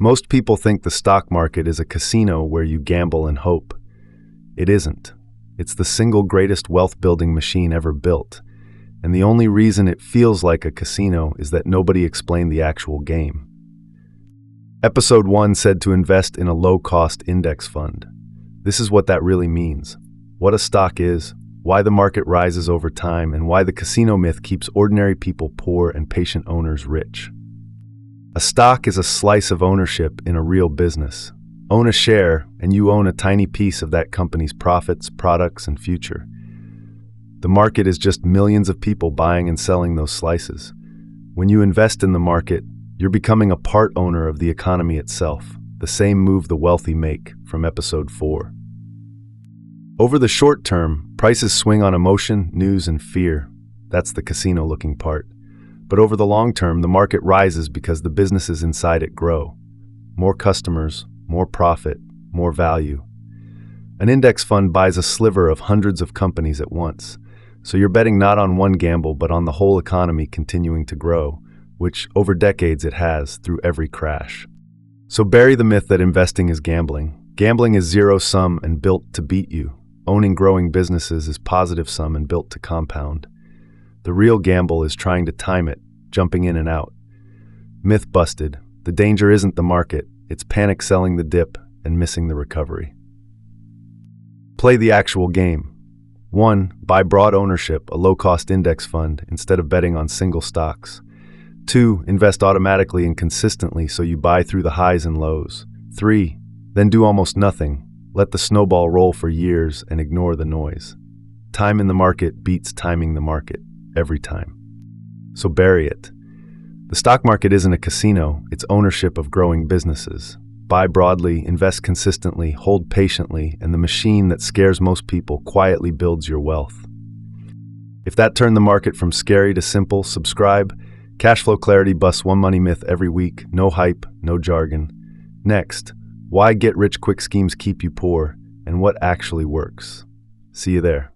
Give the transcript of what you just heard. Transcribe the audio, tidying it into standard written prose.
Most people think the stock market is a casino where you gamble and hope. It isn't. It's the single greatest wealth-building machine ever built. And the only reason it feels like a casino is that nobody explained the actual game. Episode 1 said to invest in a low-cost index fund. This is what that really means. What a stock is, why the market rises over time, and why the casino myth keeps ordinary people poor and patient owners rich. A stock is a slice of ownership in a real business. Own a share, and you own a tiny piece of that company's profits, products, and future. The market is just millions of people buying and selling those slices. When you invest in the market, you're becoming a part owner of the economy itself, the same move the wealthy make, from episode 4. Over the short term, prices swing on emotion, news, and fear. That's the casino-looking part. But over the long term, the market rises because the businesses inside it grow. More customers, more profit, more value. An index fund buys a sliver of hundreds of companies at once. So you're betting not on one gamble, but on the whole economy continuing to grow, which over decades it has through every crash. So bury the myth that investing is gambling. Gambling is zero-sum and built to beat you. Owning growing businesses is positive-sum and built to compound. The real gamble is trying to time it, jumping in and out. Myth busted. The danger isn't the market, it's panic selling the dip and missing the recovery. Play the actual game. 1. Buy broad ownership, a low-cost index fund, instead of betting on single stocks. 2. Invest automatically and consistently so you buy through the highs and lows. 3. Then do almost nothing. Let the snowball roll for years and ignore the noise. Time in the market beats timing the market, every time. So bury it. The stock market isn't a casino, it's ownership of growing businesses. Buy broadly, invest consistently, hold patiently, and the machine that scares most people quietly builds your wealth. If that turned the market from scary to simple, subscribe. Cashflow Clarity busts one money myth every week. No hype, no jargon. Next, why get-rich-quick schemes keep you poor, and what actually works. See you there.